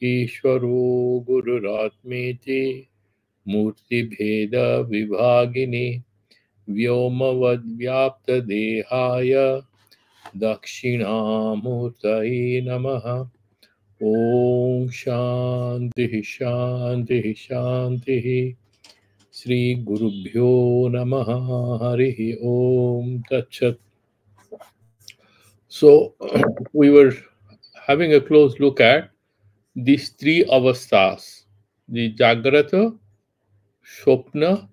ईश्वरो गुरुरात्मेति मूर्तिभेद विभागिने व्योमवद्व्याप्तदेहाय दक्षिणामूर्तये नमः। ओम शांति शांति शांति। श्री गुरुभ्यो नमः। हरि ओम तत्सत्। So we were having a close look at these three avasthas, the Jagrata, Shopna,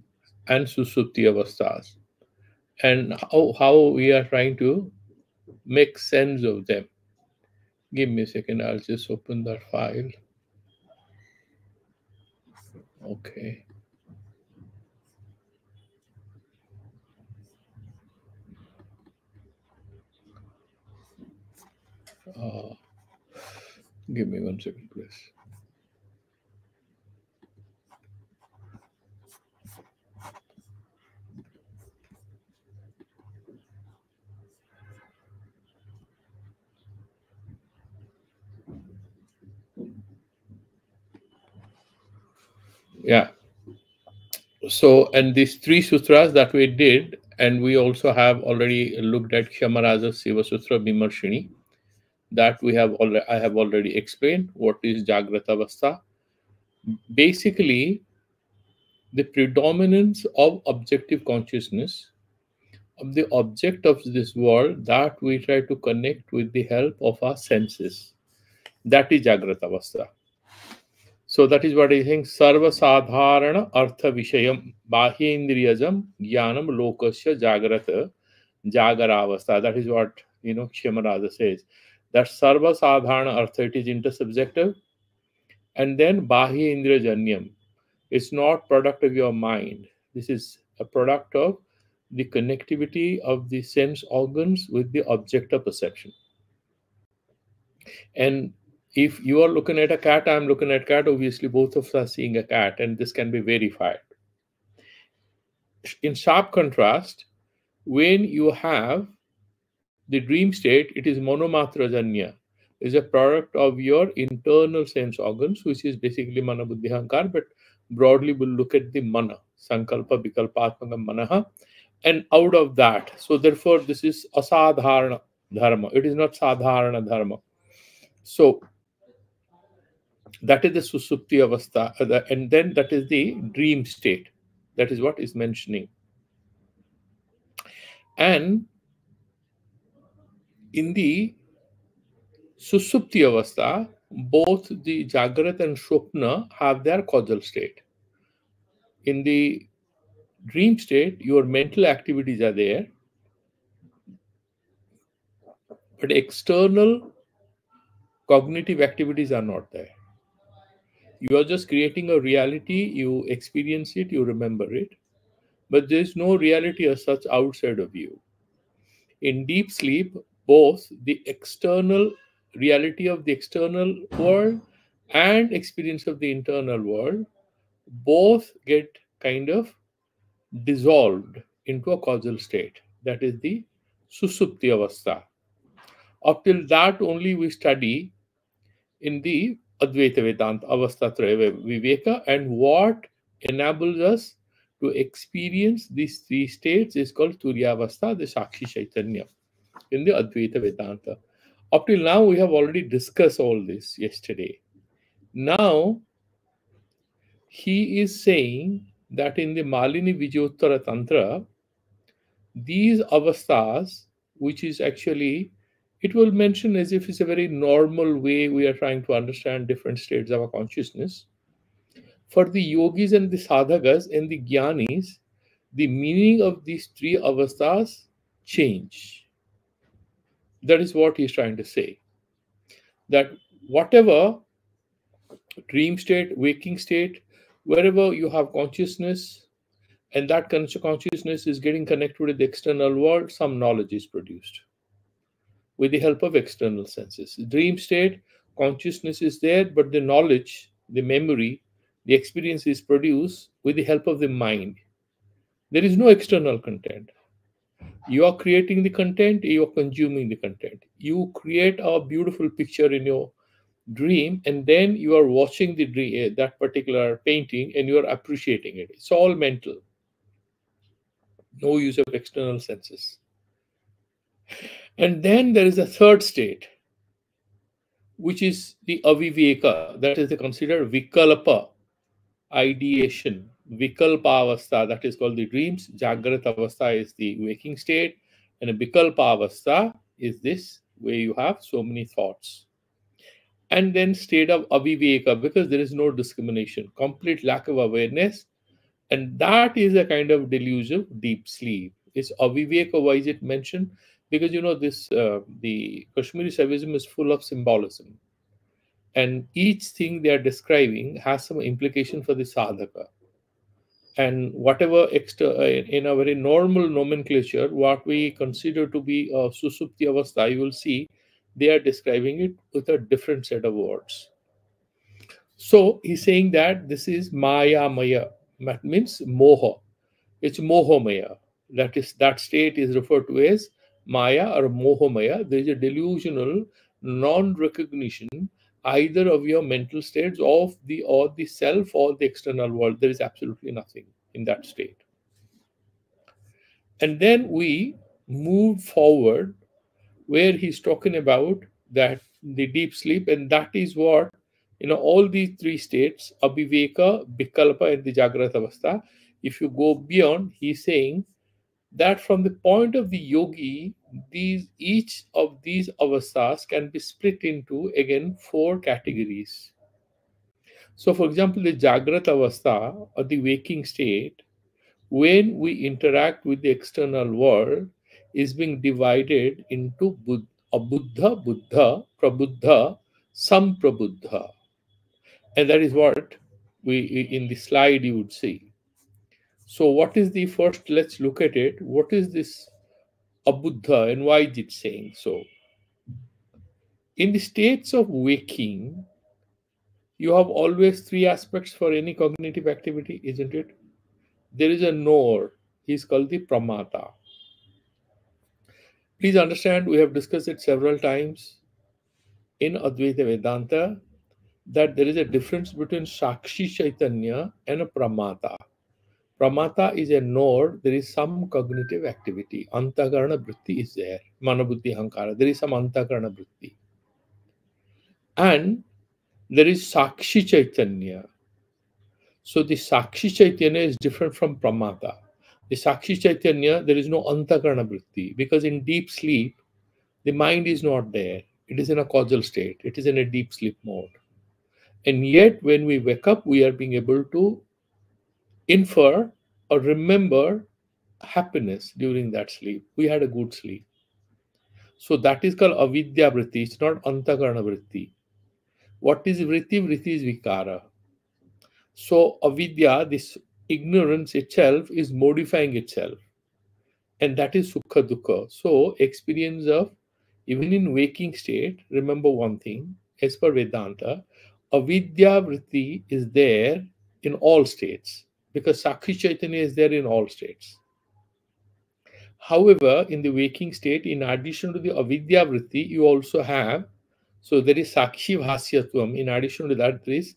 and Susupti avasthas, and how we are trying to make sense of them. Give me a second, I'll just open that file. Okay. Give me 1 second, please. Yeah. So, and these three sutras that we did, and we also have already looked at Kshemaraja's Siva Sutra Bimarshini, that I have already explained what is Jagrata Avastha. Basically, the predominance of objective consciousness of the object of this world that we try to connect with the help of our senses. That is Jagrata Avastha. So that is what I think. Sarva sadharana artha vishayam bahyendriyajam jnanam lokasya jagrata jagaravastha. That is what Kshemaraja says. That sarva sadharana artha, it is intersubjective, and then bahyendriyajanyam. It's not product of your mind. This is a product of the connectivity of the sense organs with the object of perception. And if you are looking at a cat, I'm looking at cat, obviously both of us are seeing a cat, and this can be verified. In sharp contrast, when you have the dream state, it is monomatra-janya. Is a product of your internal sense organs, which is basically mana buddhi hankar, but broadly we'll look at the mana, sankalpa vikalpatmaka manaha, and out of that, so therefore this is asadharana dharma. It is not sadharana dharma. So that is the susupti avastha, and then that is the dream state. That is what is mentioning. And in the susupti avastha, both the Jagrat and Shopna have their causal state. In the dream state, your mental activities are there, but external cognitive activities are not there. You are just creating a reality, you experience it, you remember it, but there is no reality as such outside of you. In deep sleep, both the external reality of the external world and experience of the internal world both get kind of dissolved into a causal state. That is the susupti avastha. Up till that only we study in the Advaita Vedanta avastha traya viveka, and what enables us to experience these three states is called Turyavastha, the Sakshi Chaitanya, in the Advaita Vedanta. Up till now, we have already discussed all this yesterday. Now, he is saying that in the Malini Vijayottara Tantra, these avasthas, which is actually, it will mention as if it's a very normal way we are trying to understand different states of our consciousness. For the yogis and the sadhakas and the jnanis, the meaning of these three avasthas change. That is what he's trying to say. That whatever dream state, waking state, wherever you have consciousness, and that consciousness is getting connected with the external world, some knowledge is produced with the help of external senses. Dream state, consciousness is there, but the knowledge, the memory, the experience is produced with the help of the mind. There is no external content. You are creating the content, you are consuming the content. You create a beautiful picture in your dream, and then you are watching the dream, that particular painting, and you are appreciating it. It's all mental, no use of external senses. And then there is a third state, which is the aviveka, that is considered vikalpa, ideation. Vikalpa avastha, that is called the dreams. Jagrat avastha is the waking state, and a vikalpa avastha is this, where you have so many thoughts. And then state of aviveka, because there is no discrimination, complete lack of awareness, and that is a kind of delusive deep sleep. Is aviveka, why is it mentioned? Because this the Kashmiri Saivism is full of symbolism, and each thing they are describing has some implication for the sadhaka. And whatever extra in a very normal nomenclature, what we consider to be a susupti avastha, you will see they are describing it with a different set of words. So he's saying that this is maya maya, that means moha. It's mohamaya. That state is referred to as maya or mohamaya. There is a delusional non-recognition either of your mental states of the or the self or the external world. There is absolutely nothing in that state. And then we move forward where he's talking about that the deep sleep, and that is what all these three states, abhiveka, vikalpa, and the jagrata avastha. If you go beyond, he's saying that from the point of the yogi, each of these avasthas can be split into again four categories. So, for example, the jagrata avastha or the waking state, when we interact with the external world, is being divided into abuddha, buddha, prabuddha, samprabuddha. And that is what we in the slide you would see. So, what is the first? Let's look at it. What is this abuddha and why is it saying so? In the states of waking, you have always three aspects for any cognitive activity, isn't it? There is a knower, he's called the pramata. Please understand, we have discussed it several times in Advaita Vedanta that there is a difference between Sakshi Chaitanya and a Pramata. Pramata is a knower, there is some cognitive activity. Antakarana Vritti is there. Manabuddhi Hankara, there is some Antakarana Vritti. And there is Sakshi Chaitanya. So the Sakshi Chaitanya is different from Pramata. The Sakshi Chaitanya, there is no Antakarana Vritti because in deep sleep, the mind is not there. It is in a causal state. It is in a deep sleep mode. And yet, when we wake up, we are being able to infer or remember happiness during that sleep. We had a good sleep. So that is called avidya vritti. It's not antakarana vritti. What is vritti? Vritti is vikara. So avidya, this ignorance itself, is modifying itself. And that is sukha dukkha. So experience of, even in waking state, remember one thing, as per Vedanta, avidya vritti is there in all states because Sakshi Chaitanya is there in all states. However, in the waking state, in addition to the avidya vritti, you also have, so there is Sakshi Bhasyatvam. In addition to that, there is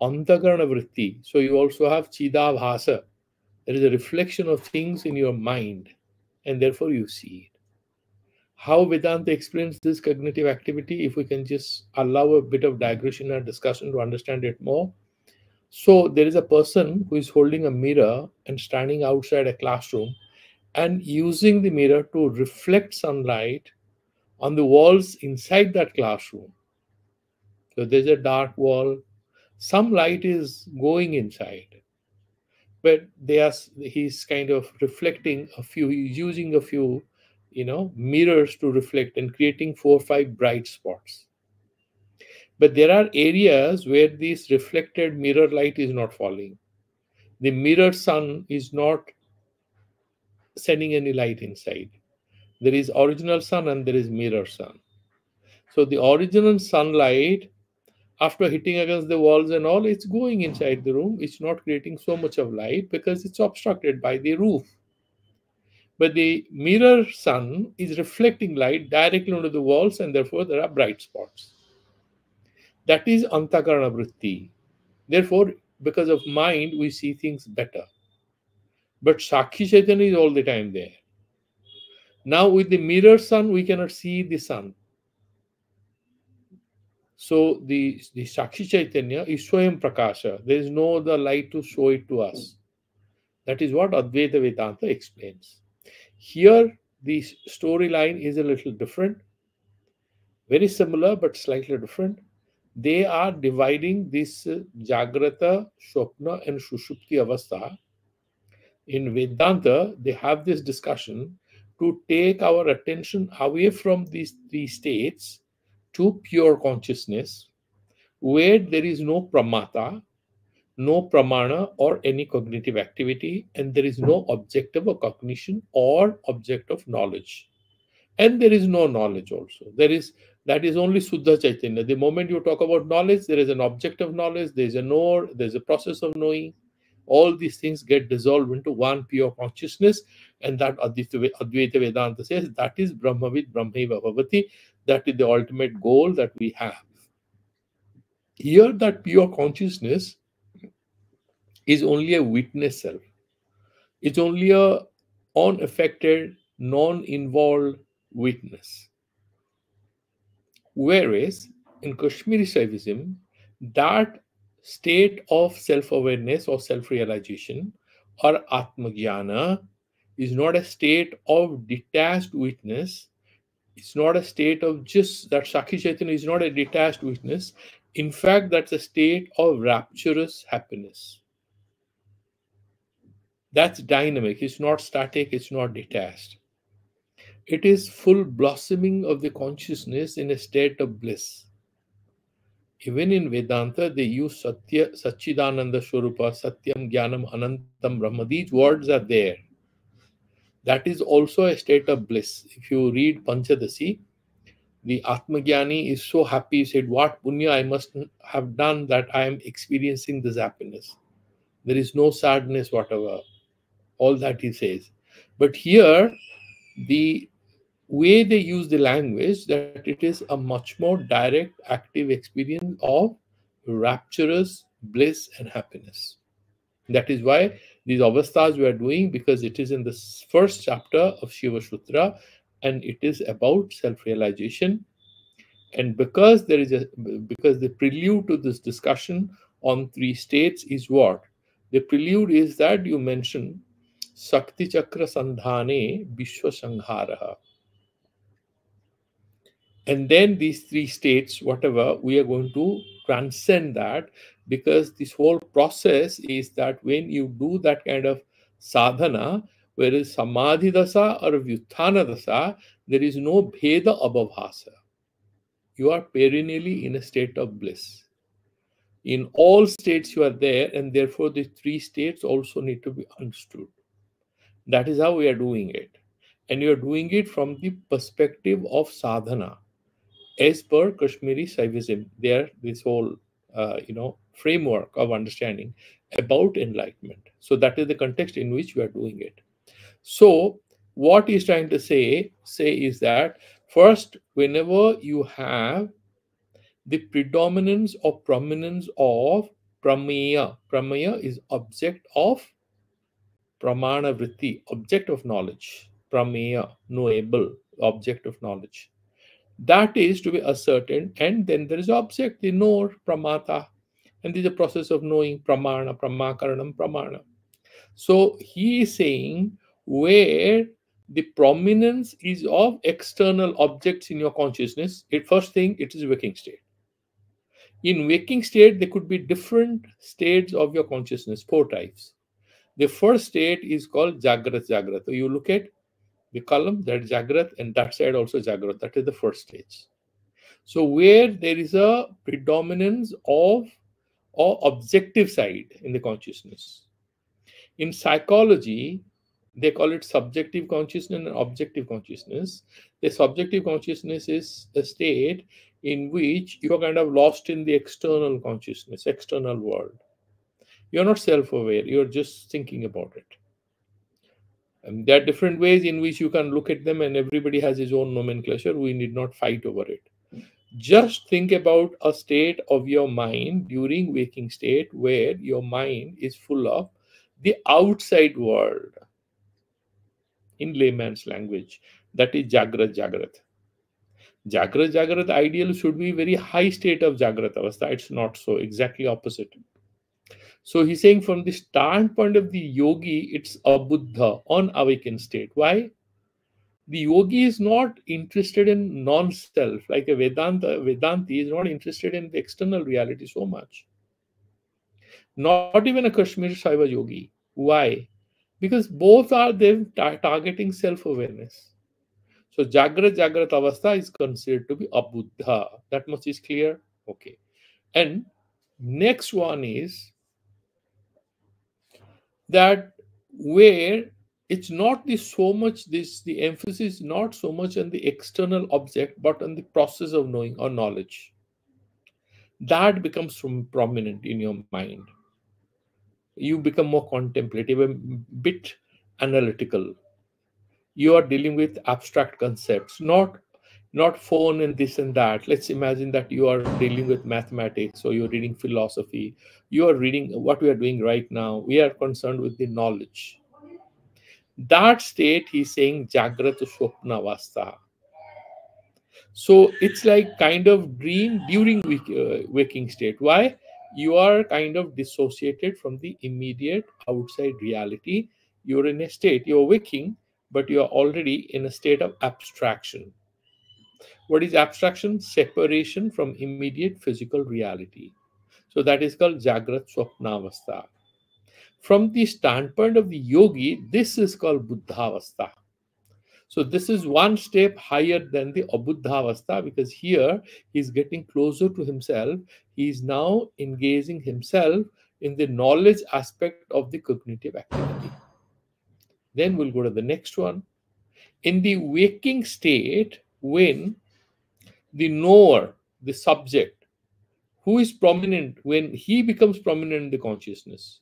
Antakarana vritti. So you also have Chidabhasa. There is a reflection of things in your mind, and therefore you see it. How Vedanta explains this cognitive activity, if we can just allow a bit of digression and discussion to understand it more. So there is a person who is holding a mirror and standing outside a classroom and using the mirror to reflect sunlight on the walls inside that classroom. So there's a dark wall, some light is going inside, but he's kind of reflecting a few, using a few mirrors to reflect and creating 4 or 5 bright spots. But there are areas where this reflected mirror light is not falling. The mirror sun is not sending any light inside. There is original sun and there is mirror sun. So the original sunlight, after hitting against the walls and all, it's going inside the room. It's not creating so much of light because it's obstructed by the roof. But the mirror sun is reflecting light directly onto the walls, and therefore there are bright spots. That is antakarana vritti. Therefore, because of mind, we see things better. But Sakshi Chaitanya is all the time there. Now, with the mirror sun, we cannot see the sun. So, the Sakshi Chaitanya is Swayam Prakasha. There is no other light to show it to us. That is what Advaita Vedanta explains. Here, the storyline is a little different, very similar but slightly different. They are dividing this Jagrata, Shopna, and Shushupti Avastha. In Vedanta, they have this discussion to take our attention away from these three states to pure consciousness, where there is no pramata, no pramana, or any cognitive activity, and there is no object of a cognition or object of knowledge. And there is no knowledge also. That is only Suddha Chaitanya. The moment you talk about knowledge, there is an object of knowledge, there is a knower, there is a process of knowing. All these things get dissolved into one pure consciousness, and that Advaita Vedanta says that is Brahmavid Brahmaiva Bhavati. That is the ultimate goal that we have. Here, that pure consciousness is only a witness self. It's only a unaffected, non-involved witness. Whereas in Kashmiri Saivism, that state of self-awareness or self-realization or Atmagyana is not a state of detached witness. It's not a state of just that Sakhi Chaitanya is not a detached witness. In fact, that's a state of rapturous happiness. That's dynamic. It's not static. It's not detached. It is full blossoming of the consciousness in a state of bliss. Even in Vedanta, they use Satya, Satchidananda Swarupa, Satyam, Jnanam, Anantam, Brahma. These words are there. That is also a state of bliss. If you read Panchadasi, the Atmagyani is so happy. He said, what punya I must have done that I am experiencing this happiness. There is no sadness whatever. All that he says. But here, the way they use the language, that it is a much more direct, active experience of rapturous bliss and happiness. That is why these avasthas we are doing, because it is in the first chapter of Siva Sutra, and it is about self-realization. And because the prelude to this discussion on three states is what? The prelude is that you mention Sakti Chakra Sandhane Vishwa Sangharaha. And then these three states, whatever, we are going to transcend that, because this whole process is that when you do that kind of sadhana, whereas samadhi dasa or vyuthana dasa, there is no bheda abhavasa. You are perennially in a state of bliss. In all states you are there, and therefore the three states also need to be understood. That is how we are doing it. And you are doing it from the perspective of sadhana. As per Kashmiri Saivism, there this whole framework of understanding about enlightenment. So that is the context in which we are doing it. So what he's trying to say is that first, whenever you have the predominance or prominence of prameya is object of pramana vritti, object of knowledge, prameya, knowable, object of knowledge. That is to be ascertained, and then there is object, the knower, pramata, and this is a process of knowing, pramana, pramakaranam, pramana. So he is saying where the prominence is of external objects in your consciousness, first thing, it is waking state. In waking state, there could be different states of your consciousness, four types. The first state is called Jagrat Jagrat. So you look at the column, that is Jagrat, and that side also Jagrat. That is the first stage. So where there is a predominance of or objective side in the consciousness. In psychology, they call it subjective consciousness and objective consciousness. The subjective consciousness is a state in which you are kind of lost in the external consciousness, external world. You're not self-aware, you're just thinking about it. There are different ways in which you can look at them, and everybody has his own nomenclature. We need not fight over it. Just think about a state of your mind during waking state where your mind is full of the outside world, in layman's language. That is Jagrat Jagrat. Jagrat Jagrat ideal should be very high state of Jagrat Avastha. It's not so, exactly opposite. So he's saying from the standpoint of the yogi, it's a Buddha, unawakened state. Why? The yogi is not interested in non-self, like a Vedanti is not interested in the external reality so much. Not even a Kashmir Saiva yogi. Why? Because both are them targeting self-awareness. So Jagrat Jagrat Avastha is considered to be a Buddha. That much is clear? Okay. And next one is that where it's not the so much this the emphasis not so much on the external object but on the process of knowing or knowledge that becomes prominent in your mind. You become more contemplative, a bit analytical. You are dealing with abstract concepts, not phone and this and that. Let's imagine that you are dealing with mathematics or you're reading philosophy. You are reading what we are doing right now. We are concerned with the knowledge. That state he's saying Jagrata Swapna Avastha. So it's like kind of dream during waking state. Why? You are kind of dissociated from the immediate outside reality. You're in a state, you're waking, but you're already in a state of abstraction. What is abstraction? Separation from immediate physical reality. So that is called Jagrat Swapnavastha. From the standpoint of the yogi, this is called Buddhavastha. So this is one step higher than the Abuddhavastha because here he's getting closer to himself. He is now engaging himself in the knowledge aspect of the cognitive activity. Then we'll go to the next one. In the waking state, when the knower, the subject, who is prominent, when he becomes prominent in the consciousness,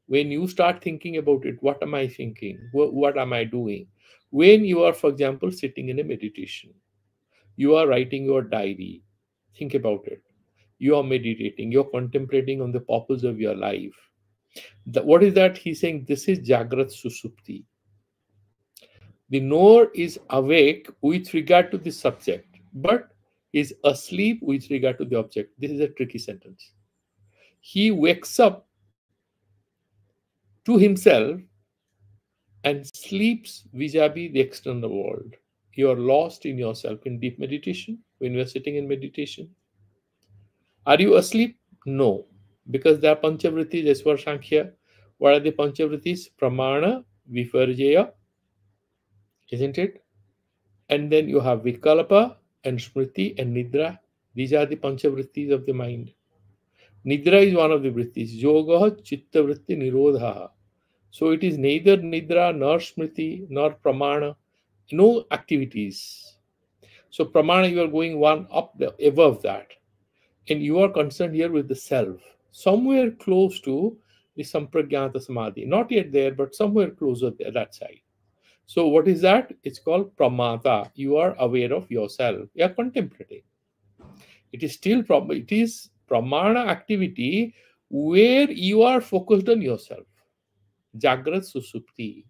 when you start thinking about it, what am I thinking? What am I doing? When you are, for example, sitting in a meditation, you are writing your diary, think about it. You are meditating, you're contemplating on the purpose of your life. What is that? He's saying this is Jagrat Susupti. The knower is awake with regard to the subject, but is asleep with regard to the object. This is a tricky sentence. He wakes up to himself and sleeps vis-a-vis the external world. You are lost in yourself in deep meditation when you are sitting in meditation. Are you asleep? No, because there are panchavrittis as per Sankhya. What are the panchavrittis? Pramana, Viparjaya, isn't it? And then you have Vikalpa and Smriti and Nidra. These are the panchavrittis of the mind. Nidra is one of the vrittis. Yoga, Chitta Vritti, Nirodha. So it is neither Nidra nor Smriti nor Pramana, no activities. So Pramana, you are going one up above that. And you are concerned here with the self, somewhere close to the Sampragyata Samadhi. Not yet there, but somewhere closer there, that side. So what is that? It's called Pramata. You are aware of yourself. You are contemplating. It is still it is Pramana activity where you are focused on yourself. Jagrat Susupti.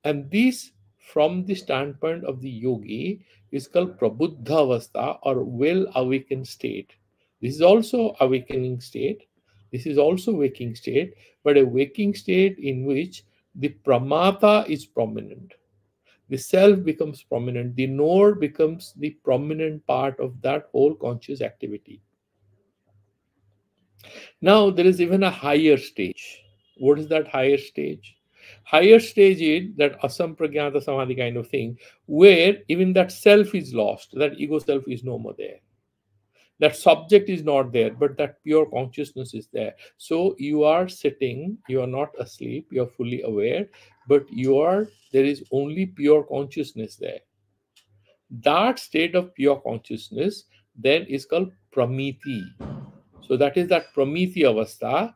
And this, from the standpoint of the yogi, is called Prabuddhavastha or well awakened state. This is also awakening state. This is also waking state, but a waking state in which the pramata is prominent. The self becomes prominent. The knower becomes the prominent part of that whole conscious activity. Now, there is even a higher stage. What is that higher stage? Higher stage is that asam pragyata samadhi kind of thing, where even that self is lost, that ego self is no more there. That subject is not there, but that pure consciousness is there. So you are sitting, you are not asleep, you are fully aware, but there is only pure consciousness there. That state of pure consciousness then is called pramiti. So that is that pramiti avastha,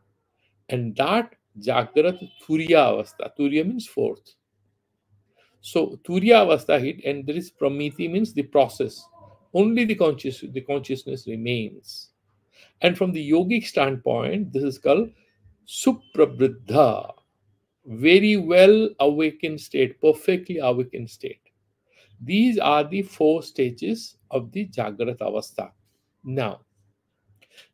and that Jagrat Turiya Avastha. Turiya means fourth. So Turiya Avastha hit, and there is Pramiti means the process. Only the consciousness remains. And from the yogic standpoint, this is called Suprabridha, very well awakened state, perfectly awakened state. These are the four stages of the Jagrata Avastha. Now,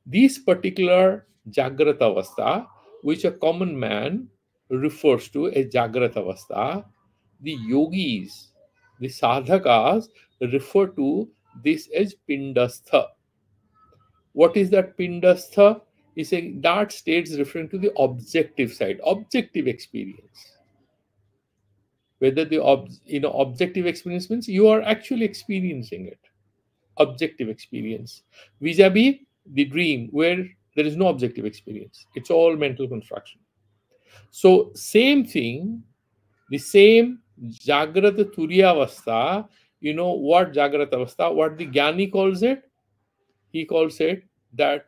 these particular Jagrata Avastha, which a common man refers to as Jagrata Avastha, the yogis, the sadhakas refer to this as Pindastha. What is that Pindastha? Is saying that state is referring to the objective side, objective experience. Whether the objective experience means you are actually experiencing it, objective experience, vis-a-vis the dream where there is no objective experience, it's all mental construction. So same thing, the same Jagrata Turiya Avastha, you know what Jagrata Avastha, what the Jnani calls it, he calls it that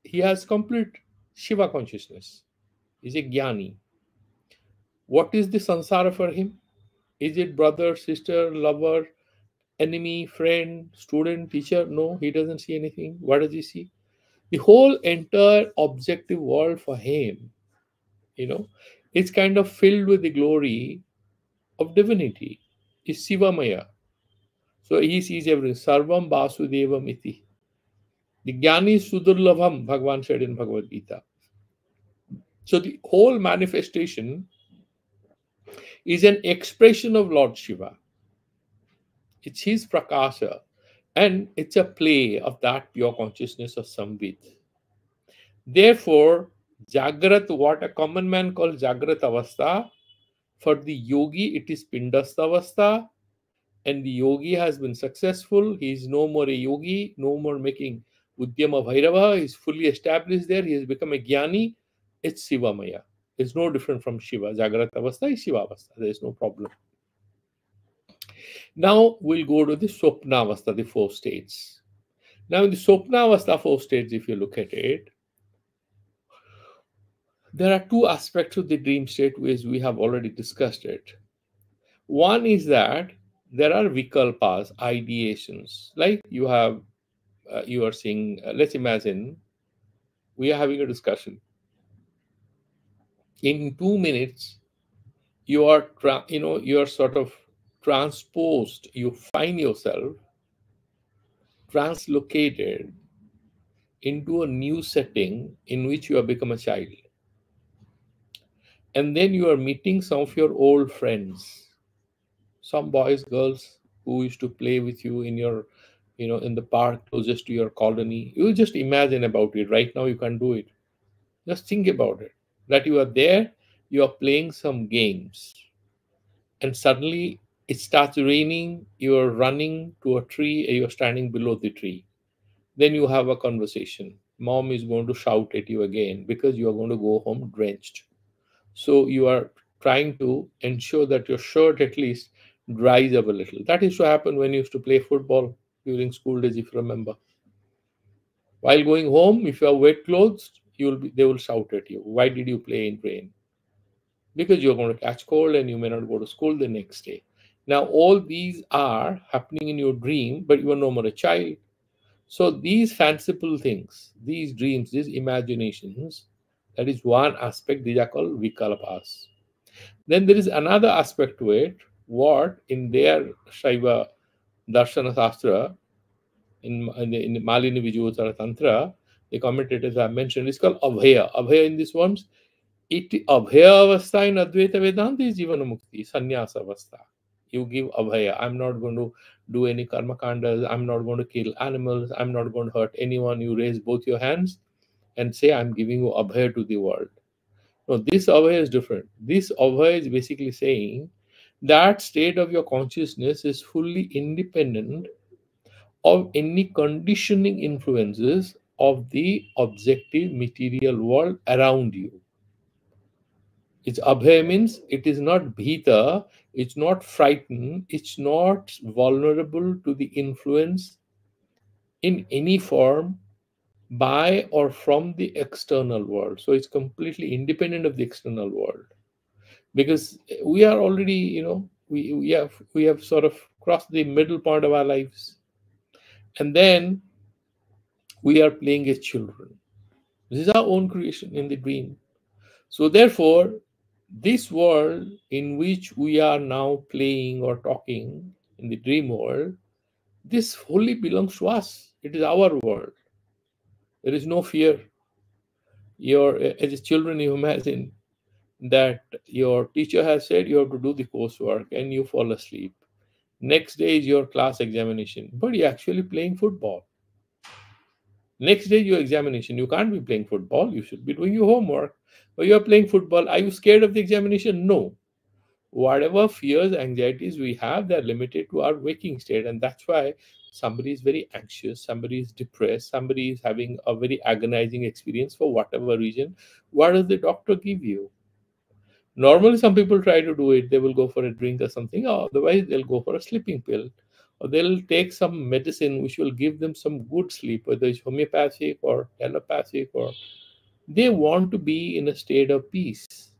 he has complete Shiva consciousness. He's a Jnani. What is the sansara for him? Is it brother, sister, lover, enemy, friend, student, teacher? No, he doesn't see anything. What does he see? The whole entire objective world for him, you know, is kind of filled with the glory of divinity. Is Siva Maya. So he sees everything. Sarvam Basudevam iti. The Jnani Sudurlabham, Bhagavan said in Bhagavad Gita. So the whole manifestation is an expression of Lord Shiva. It's his prakasha, and it's a play of that pure consciousness of Samvit. Therefore, Jagrat, what a common man calls Jagrat Avastha, for the yogi it is Pindastha Avastha, and the yogi has been successful. He is no more a yogi, no more making Udyama Bhairava. He is fully established there. He has become a Jnani. It's Siva Maya. It's no different from Shiva. Jagrat Avastha is Shiva Avastha. There is no problem. Now we'll go to the Swapna Avastha, the four states. Now in the Swapna Avastha, four states, if you look at it, there are two aspects of the dream state which we have already discussed it. One is that there are vikalpas, ideations. Like you have, you are seeing. Let's imagine we are having a discussion. In 2 minutes, you are, you are sort of transposed. You find yourself translocated into a new setting in which you have become a child, and then you are meeting some of your old friends, some boys, girls who used to play with you in your, in the park closest to your colony. You just imagine about it. Right now you can't do it. Just think about it, that you are there, you are playing some games, and suddenly it starts raining, you are running to a tree, and you are standing below the tree. Then you have a conversation. Mom is going to shout at you again because you are going to go home drenched. So you are trying to ensure that your shirt at least dries up a little. That used to happen when you used to play football during school days, if you remember. While going home, if you have wet clothes, they will shout at you. Why did you play in rain? Because you're going to catch cold and you may not go to school the next day. Now, all these are happening in your dream, but you are no more a child. So these fanciful things, these dreams, these imaginations, that is one aspect. These are called vikalpas. Then there is another aspect to it, what in their Shaiva Darshana Shastra, in the Malini Vijayotara Tantra, the commentators have mentioned, is called Abhaya. Abhaya in this ones, it Abhaya Avastha in Advaita Vedanta is Jivana Mukti, Sannyasa Avastha. You give Abhaya. I'm not going to do any karma kandas. I'm not going to kill animals. I'm not going to hurt anyone. You raise both your hands and say, I'm giving you Abhaya to the world. No, this Abhaya is different. This Abhaya is basically saying that state of your consciousness is fully independent of any conditioning influences of the objective material world around you. It's Abhay means it is not bhita, it's not frightened, it's not vulnerable to the influence in any form by or from the external world. So it's completely independent of the external world. Because we are already, We have sort of crossed the middle point of our lives, and then we are playing as children. This is our own creation in the dream. So therefore, this world in which we are now playing or talking in the dream world, this wholly belongs to us. It is our world. There is no fear. As children, you imagine that your teacher has said you have to do the coursework and you fall asleep. Next day is your class examination, but you're actually playing football. Next day, your examination. You can't be playing football. You should be doing your homework. But you're playing football. Are you scared of the examination? No. Whatever fears, anxieties we have, they're limited to our waking state. And that's why somebody is very anxious, somebody is depressed, somebody is having a very agonizing experience for whatever reason. What does the doctor give you? Normally, some people try to do it. They will go for a drink or something, or otherwise, they'll go for a sleeping pill. Or they'll take some medicine which will give them some good sleep, whether it's homeopathic or allopathic, or they want to be in a state of peace.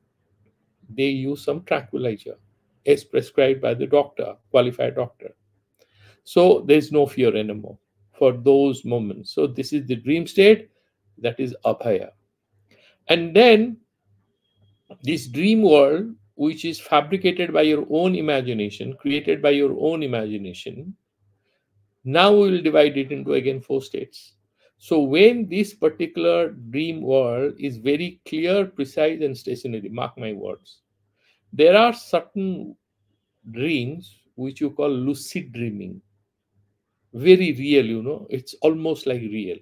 They use some tranquilizer as prescribed by the doctor, qualified doctor. So there's no fear anymore for those moments. So this is the dream state, that is abhaya. And then this dream world, which is fabricated by your own imagination, created by your own imagination, now we will divide it into again four states. So when this particular dream world is very clear, precise, and stationary, mark my words, there are certain dreams which you call lucid dreaming. Very real, it's almost like real.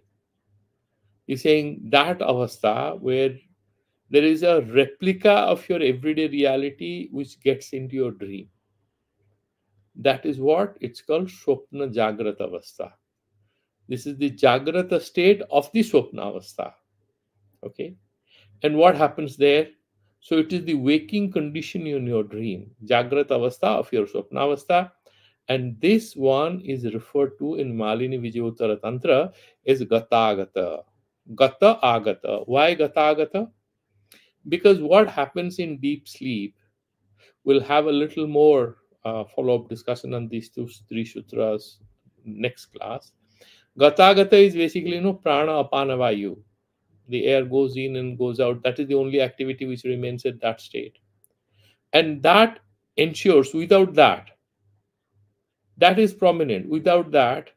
You're saying that avastha where there is a replica of your everyday reality which gets into your dream. That is what it's called Swapna Jagrata Avastha. This is the Jagrata state of the Swapna Avastha. Okay. And what happens there? So it is the waking condition in your dream, Jagrata Avastha of your Swapna Avastha. And this one is referred to in Malini Vijayottara Tantra as Gatagata. Gata Agata. Why Gatagata? Because what happens in deep sleep, we'll have a little more follow-up discussion on these three sutras next class. Gatagata is basically prana apana vayu. The air goes in and goes out. That is the only activity which remains at that state. And that ensures without that is prominent. Without that,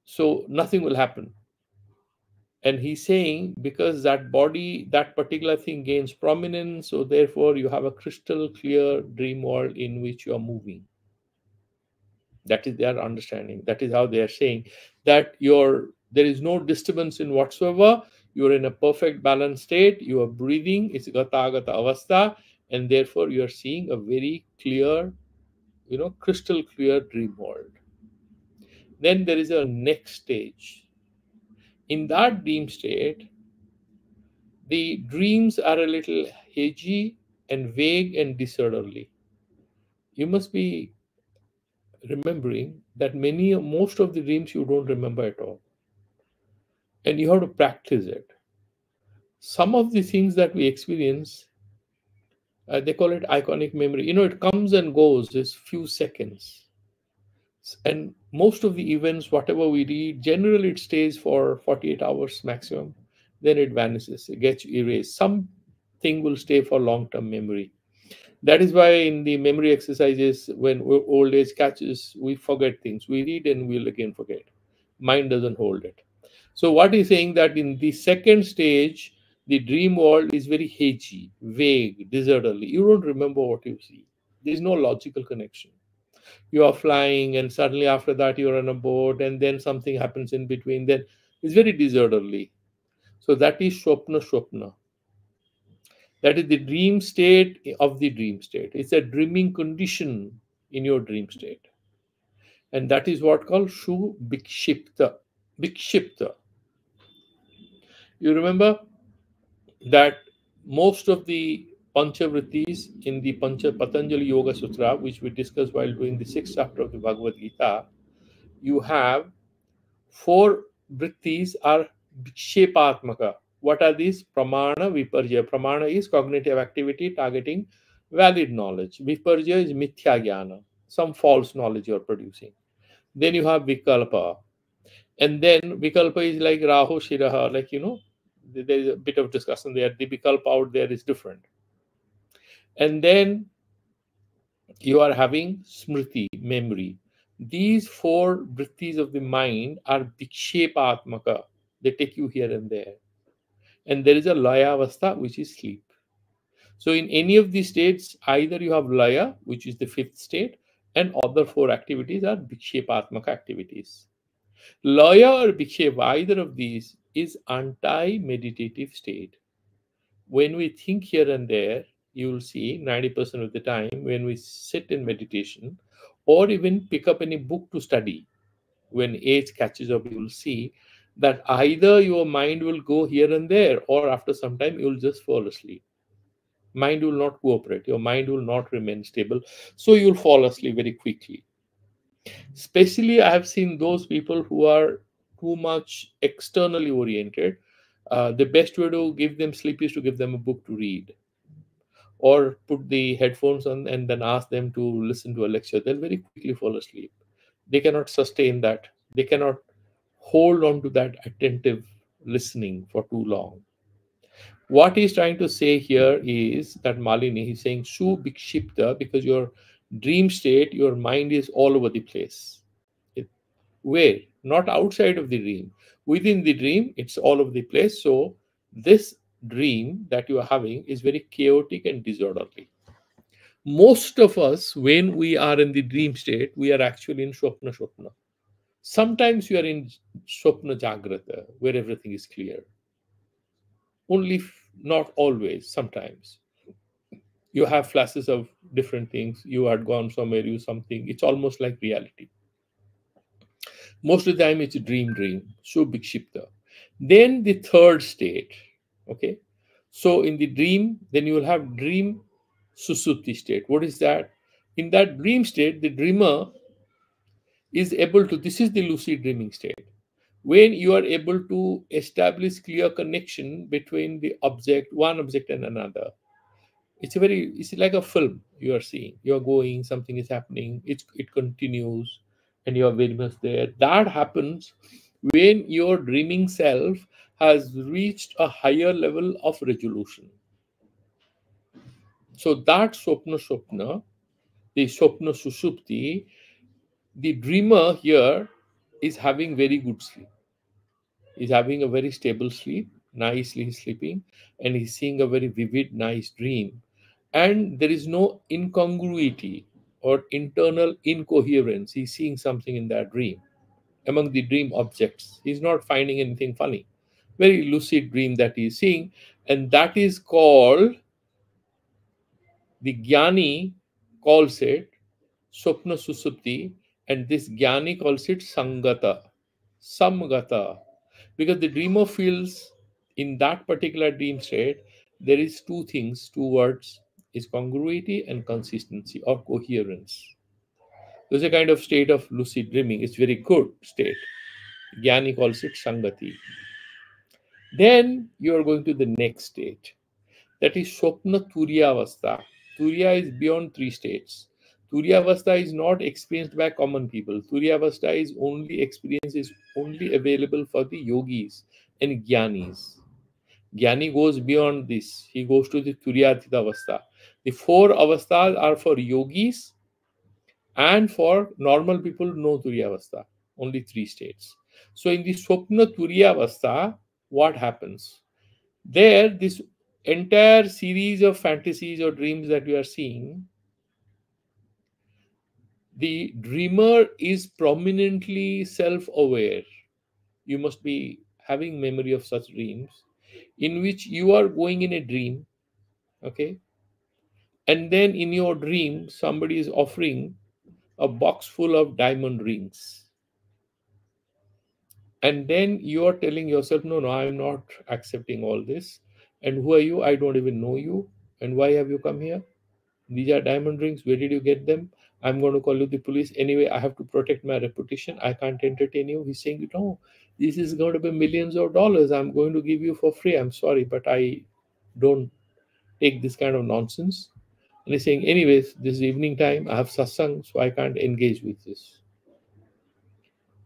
so nothing will happen. And he's saying because that body, that particular thing gains prominence, so therefore you have a crystal clear dream world in which you are moving. That is their understanding. That is how they are saying that there is no disturbance in whatsoever. You are in a perfect balanced state. You are breathing. It's gata avastha, and therefore you are seeing a very clear, crystal clear dream world. Then there is a next stage. In that dream state, the dreams are a little hazy and vague and disorderly. You must be remembering that most of the dreams you don't remember at all. And you have to practice it. Some of the things that we experience, they call it iconic memory. It comes and goes, it's few seconds. And most of the events, whatever we read, generally it stays for 48 hours maximum. Then it vanishes, it gets erased. Something will stay for long-term memory. That is why in the memory exercises, when old age catches, we forget things. We read and we'll again forget. Mind doesn't hold it. So what he's saying that in the second stage, the dream world is very hazy, vague, disorderly. You don't remember what you see. There's no logical connection. You are flying and suddenly after that you're on a boat and then something happens in between. Then it's very disorderly. So that is Swapna. That is the dream state of the dream state. It's a dreaming condition in your dream state. And that is what called Shu Bikshipta. Bikshipta. You remember that most of the Panchavrittis in the Patanjali Yoga Sutra, which we discussed while doing the sixth chapter of the Bhagavad Gita, you have four vrittis are Vikshepatmaka. What are these? Pramana, Viparjaya. Pramana is cognitive activity targeting valid knowledge. Viparjya is mithya jnana, some false knowledge you are producing. Then you have vikalpa, and then vikalpa is like rahu shiraha, like there is a bit of discussion there. The vikalpa out there is different. And then you are having smriti, memory. These four vrittis of the mind are vikshepatmaka. They take you here and there. And there is a laya avastha, which is sleep. So in any of these states, either you have laya, which is the fifth state, and other four activities are vikshepatmaka activities. Laya or vikshepa, either of these is anti-meditative state. When we think here and there, you will see 90% of the time when we sit in meditation or even pick up any book to study, when age catches up, you will see that either your mind will go here and there, or after some time you will just fall asleep. Mind will not cooperate, your mind will not remain stable, so you'll fall asleep very quickly. Especially I have seen those people who are too much externally oriented. The best way to give them sleep is to give them a book to read, or put the headphones on and then ask them to listen to a lecture. They'll very quickly fall asleep. They cannot sustain that. They cannot hold on to that attentive listening for too long. What he's trying to say here is that Malini, he's saying Shu Bikshipta, because your dream state, your mind is all over the place. Where? Not outside of the dream. Within the dream, it's all over the place. So this dream that you are having is very chaotic and disorderly. Most of us, when we are in the dream state, we are actually in Swapna. Sometimes you are in Swapna Jagrata, where everything is clear. Only not always, sometimes. You have flashes of different things. You had gone somewhere, you something. It's almost like reality. Most of the time, it's a dream, so bikshipta. Then the third state, okay? So in the dream, then you will have dream susupti state. What is that? In that dream state, the dreamer is able to, this is the lucid dreaming state, when you are able to establish clear connection between the object, one object and another. It's like a film you are seeing. You are going, something is happening, it continues, and you are very much there. That happens when your dreaming self has reached a higher level of resolution. So that Swapna, the Swapna Sushupti, the dreamer here is having very good sleep. He's having a very stable sleep, nicely sleeping, and he's seeing a very vivid, nice dream. And there is no incongruity or internal incoherence. He's seeing something in that dream. Among the dream objects, he's not finding anything funny. Very lucid dream that he's seeing, and that is called, the Jnani calls it Swapna Susupti, and this Jnani calls it Sangata, Samgata, because the dreamer feels in that particular dream state there is two things, two words, is congruity and consistency or coherence. There's a kind of state of lucid dreaming. It's very good state. Jnani calls it Sangati. Then you are going to the next state. That is Swapna Turyavastha. Turya is beyond three states. Turyavastha is not experienced by common people. Turyavastha is only available for the yogis and jnanis. Jnani goes beyond this. He goes to the Turyatita Avastha. The four avasthas are for yogis, and for normal people, no Turyavastha. Only three states. So in the Swapna Turyavastha, what happens? There, this entire series of fantasies or dreams that you are seeing, the dreamer is prominently self-aware. You must be having memory of such dreams in which you are going in a dream, okay, and then in your dream somebody is offering a box full of diamond rings, and then you are telling yourself, no, I'm not accepting all this. And who are you? I don't even know you. And why have you come here? These are diamond rings. Where did you get them? I'm going to call you the police. Anyway, I have to protect my reputation. I can't entertain you. He's saying, no, this is going to be millions of dollars. I'm going to give you for free. I'm sorry, but I don't take this kind of nonsense. And he's saying, anyways, this is evening time, I have satsang, so I can't engage with this.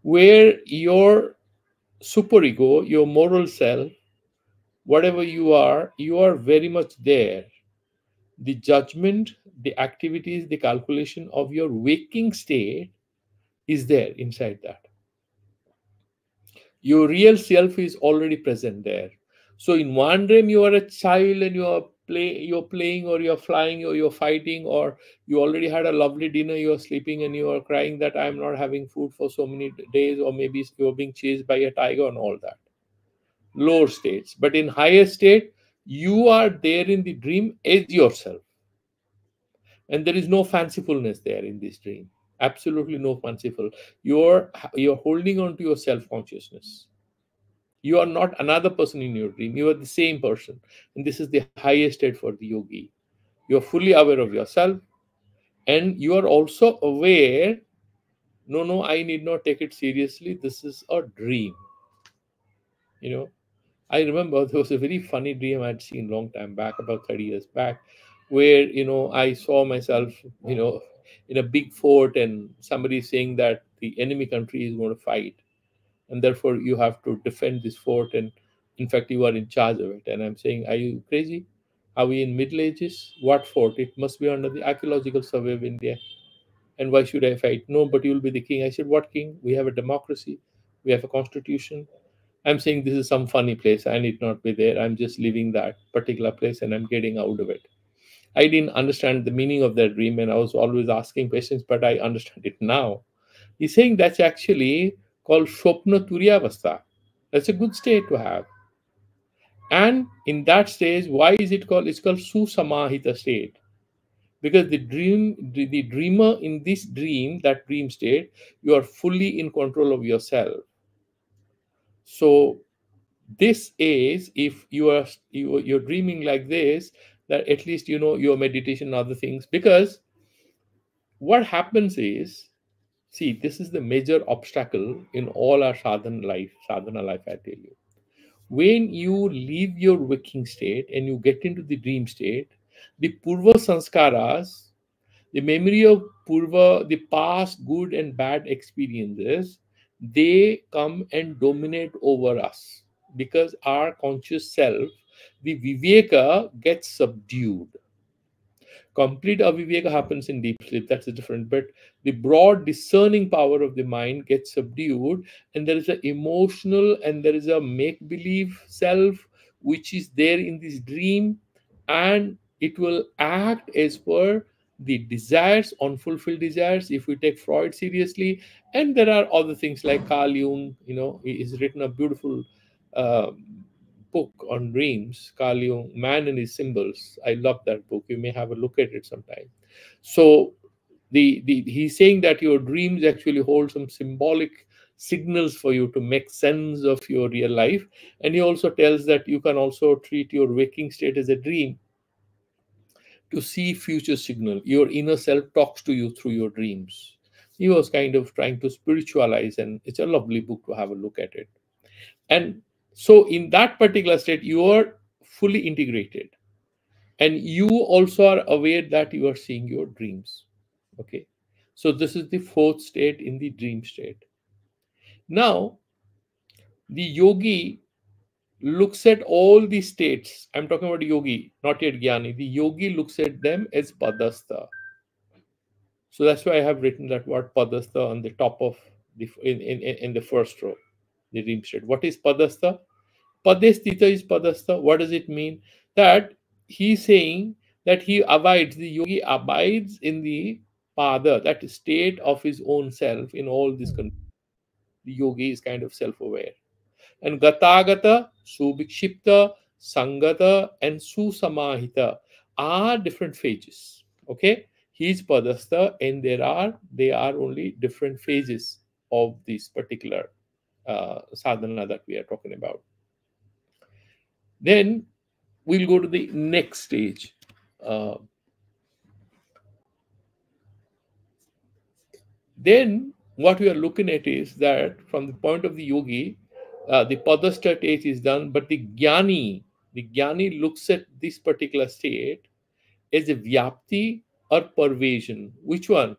Where your superego, your moral self, whatever you are very much there. The judgment, the activities, the calculation of your waking state is there inside that. Your real self is already present there. So in one dream you are a child and you're playing, or you're flying, or you're fighting, or you already had a lovely dinner, you're sleeping and you are crying that I'm not having food for so many days, or maybe you're being chased by a tiger and all that. Lower states. But in higher state, you are there in the dream as yourself. And there is no fancifulness there in this dream. Absolutely no fanciful. You're holding on to your self-consciousness. You are not another person in your dream. You are the same person. And this is the highest state for the yogi. You are fully aware of yourself, and you are also aware, no, I need not take it seriously. This is a dream. You know, I remember there was a very funny dream I'd seen long time back, about 30 years back, where, I saw myself, in a big fort, and somebody saying that the enemy country is going to fight, and therefore you have to defend this fort, and in fact you are in charge of it. And I'm saying, are you crazy? Are we in Middle Ages? What fort? It must be under the Archaeological Survey of India. And why should I fight? No, but you'll be the king. I said, what king? We have a democracy. We have a constitution. I'm saying this is some funny place. I need not be there. I'm just leaving that particular place and I'm getting out of it. I didn't understand the meaning of that dream, and I was always asking questions, but I understand it now. He's saying that's actually called Shopna Turyavastha. That's a good state to have. And in that stage, why is it called? It's called Susamahita state. Because the dreamer in this dream, that dream state, you are fully in control of yourself. So this is, if you're dreaming like this, that at least your meditation and other things. Because what happens is, see, this is the major obstacle in all our sadhana life, I tell you. When you leave your waking state and you get into the dream state, the purva sanskaras, the memory of purva, the past good and bad experiences, they come and dominate over us, because our conscious self, the viveka, gets subdued. Complete aviveka happens in deep sleep, that's different. But the broad discerning power of the mind gets subdued, and there is an emotional and there is a make believe self which is there in this dream, and it will act as per the desires, unfulfilled desires, if we take Freud seriously. And there are other things like Carl Jung, he's written a beautiful book on dreams, Carl Jung, Man and His Symbols. I love that book. You may have a look at it sometime. So he's saying that your dreams actually hold some symbolic signals for you to make sense of your real life. And he also tells that you can also treat your waking state as a dream to see future signal. Your inner self talks to you through your dreams. He was kind of trying to spiritualize, and it's a lovely book to have a look at it. And so in that particular state, you are fully integrated, and you also are aware that you are seeing your dreams. Okay. So this is the fourth state, in the dream state. Now, the yogi looks at all the states. I'm talking about yogi, not yet jnani. The yogi looks at them as padastha. So that's why I have written that word padastha on the top of in the first row, the dream state. What is padastha? Padestita is padastha. What does it mean? That he's saying that the yogi abides in the pada, that state of his own self in all this. The yogi is kind of self-aware. And gatagata, subhikshipta, sangata, and susamahita are different phases. Okay, he's padastha, and they are only different phases of this particular sadhana that we are talking about. Then we'll go to the next stage. Then what we are looking at is that from the point of the yogi, the padastha state is done, but the jnani looks at this particular state as a vyapti or pervasion. Which one?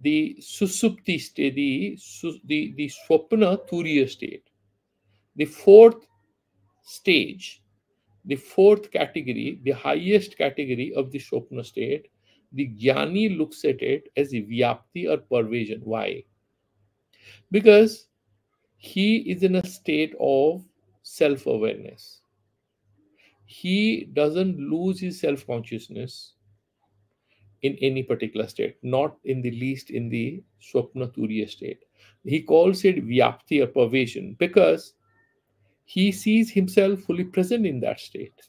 The susupti state, the swapna turiya state. The fourth stage, the fourth category, the highest category of the swapna state, the jnani looks at it as a vyapti or pervasion. Why? Because he is in a state of self awareness. He doesn't lose his self consciousness in any particular state, not in the least in the Swapna Turiya state. He calls it Vyapti or pervasion because he sees himself fully present in that state.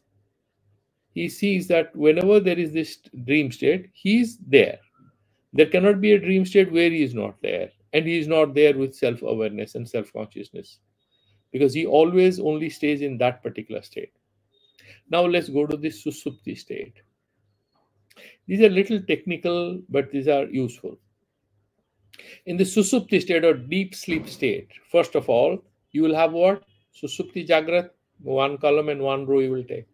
He sees that whenever there is this dream state, he's there. There cannot be a dream state where he is not there. And he is not there with self awareness and self consciousness because he always only stays in that particular state. Now let's go to the Susupti state. These are little technical, but these are useful. In the Susupti state or deep sleep state, first of all, you will have what? Susupti Jagrat, one column and one row you will take.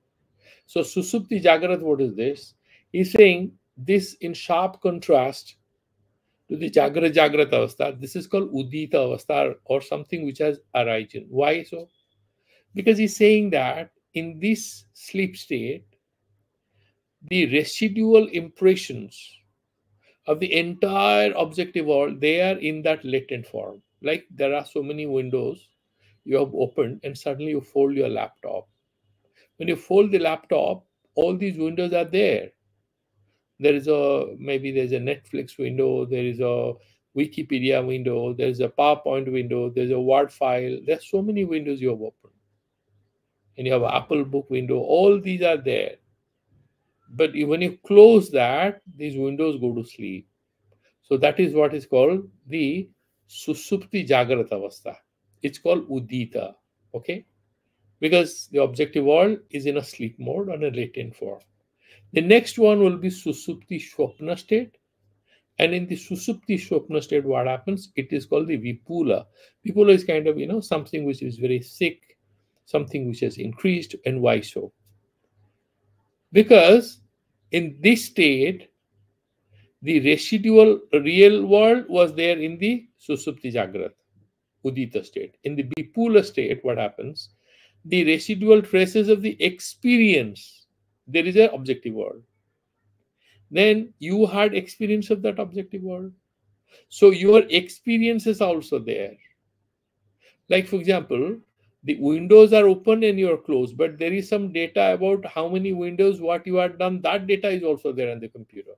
So Susupti Jagrat, what is this? He's saying this in sharp contrast to the Jagrat Avastha. This is called Udita Avastha or something which has arisen. Why so? Because he's saying that in this sleep state, the residual impressions of the entire objective world, they are in that latent form. Like there are so many windows you have opened and suddenly you fold your laptop. When you fold the laptop, all these windows are there. There is maybe there's a Netflix window, there is a Wikipedia window, there's a PowerPoint window, there's a Word file. There's so many windows you have opened. And you have an Apple book window. All these are there. But when you close that, these windows go to sleep. So that is what is called the Susupti Jagrata Avastha. It's called Udita. Okay? Because the objective world is in a sleep mode on a latent form. The next one will be Susupti Swapna state. And in the Susupti Swapna state, what happens? It is called the Vipula. Vipula is kind of, something which is very sick, something which has increased. And why so? Because in this state, the residual real world was there in the Susupti Jagrat, Udita state. In the Vipula state, what happens? The residual traces of the experience, there is an objective world. Then you had experience of that objective world. So your experience is also there. Like for example, the windows are open and you are closed, but there is some data about how many windows, what you have done, that data is also there on the computer.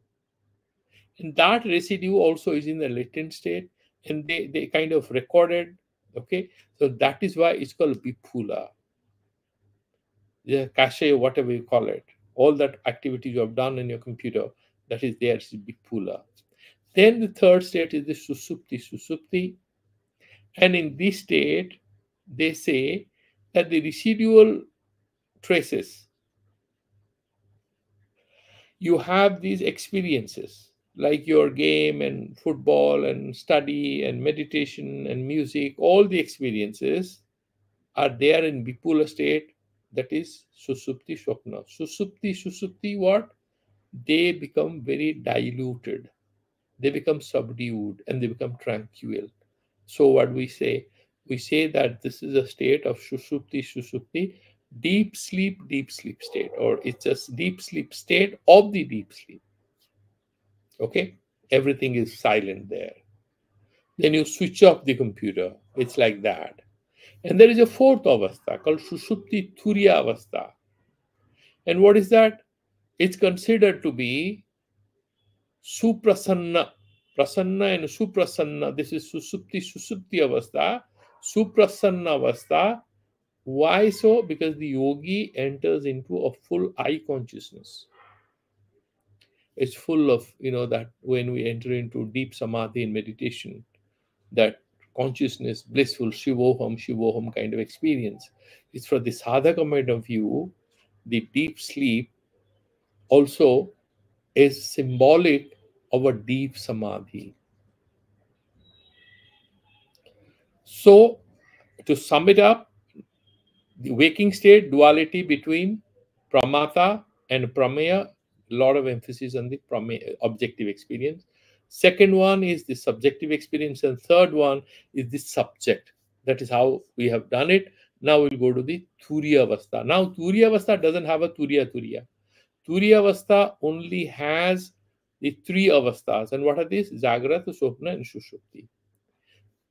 And that residue also is in the latent state and they kind of recorded. Okay. So that is why it's called Vipula. The cache, whatever you call it, all that activity you have done in your computer, that is there, is Vipula. Then the third state is the Susupti. And in this state, they say that the residual traces, you have these experiences like your game and football and study and meditation and music, all the experiences are there in Vipula state, that is Susupti Swapna. Susupti, what? They become very diluted, they become subdued, and they become tranquil. So what we say? We say that this is a state of Susupti, deep sleep state, or it's a deep sleep state of the deep sleep. Okay? Everything is silent there. Then you switch off the computer. It's like that. And there is a fourth avastha called Susupti Turiya avastha. And what is that? It's considered to be Suprasanna. Prasanna and Suprasanna. This is Susupti avastha. Suprasanna avastha. Why so? Because the yogi enters into a full eye consciousness. It's full of, that when we enter into deep samadhi in meditation, that consciousness, blissful Shivoham kind of experience. It's from the sadhaka point of view, the deep sleep also is symbolic of a deep samadhi. So, to sum it up, the waking state, duality between pramata and prameya, lot of emphasis on the objective experience. Second one is the subjective experience, and third one is the subject. That is how we have done it. Now we'll go to the Turiya Avastha. Now Turiya Avastha doesn't have a Turiya Turiya. Turiya Avastha only has the three avasthas. And what are these? Jagrata, Swapna, and Sushupti.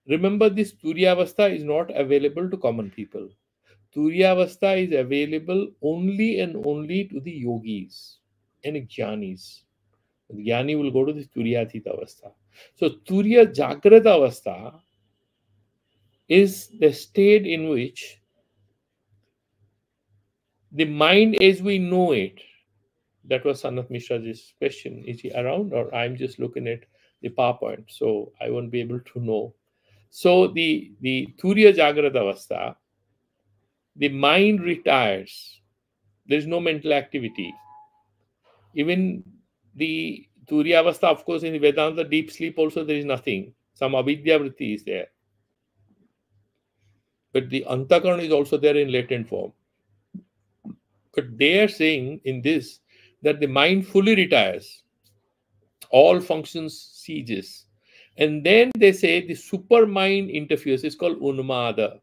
Remember, this Turiya Avastha is not available to common people. Turiya Avastha is available only and only to the yogis and jnanis. The jnani will go to this Turiyathita Avastha. So Turiya Jagrata Avastha is the state in which the mind as we know it. That was Sanat Mishra's question. Is he around, or I'm just looking at the PowerPoint, so I won't be able to know. So the Turiya Jagrata Avastha, the mind retires. There is no mental activity. Even the Turiya Avastha, of course, in the Vedanta deep sleep also there is nothing. Some avidya vritti is there. But the Antakarana is also there in latent form. But they are saying in this that the mind fully retires, all functions ceases. And then they say the super mind interferes. It's called Unmada,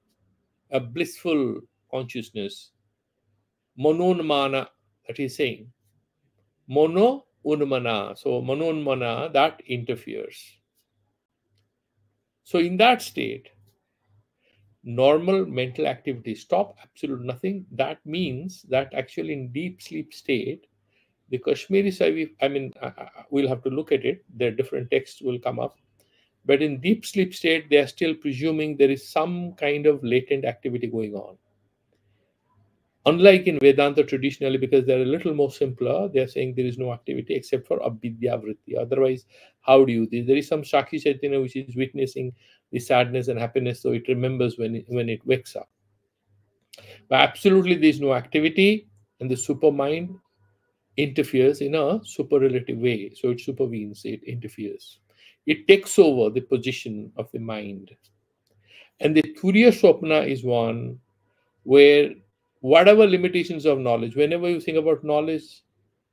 a blissful consciousness. Mononmana, that he's saying. Mono unmana. So mononmana, that interferes. So in that state, normal mental activity stop, absolute nothing. That means that actually in deep sleep state, the Kashmiri Saivi, we'll have to look at it. Their different texts will come up. But in deep sleep state, they are still presuming there is some kind of latent activity going on. Unlike in Vedanta traditionally, because they're a little more simpler, they're saying there is no activity except for avidya vritti. Otherwise, how do you? There is some Shakti Chaitanya which is witnessing the sadness and happiness, so it remembers when it wakes up. But absolutely, there is no activity, and the supermind interferes in a superlative way. So it supervenes, it interferes. It takes over the position of the mind. And the Turiya Swapna is one where whatever limitations of knowledge, whenever you think about knowledge,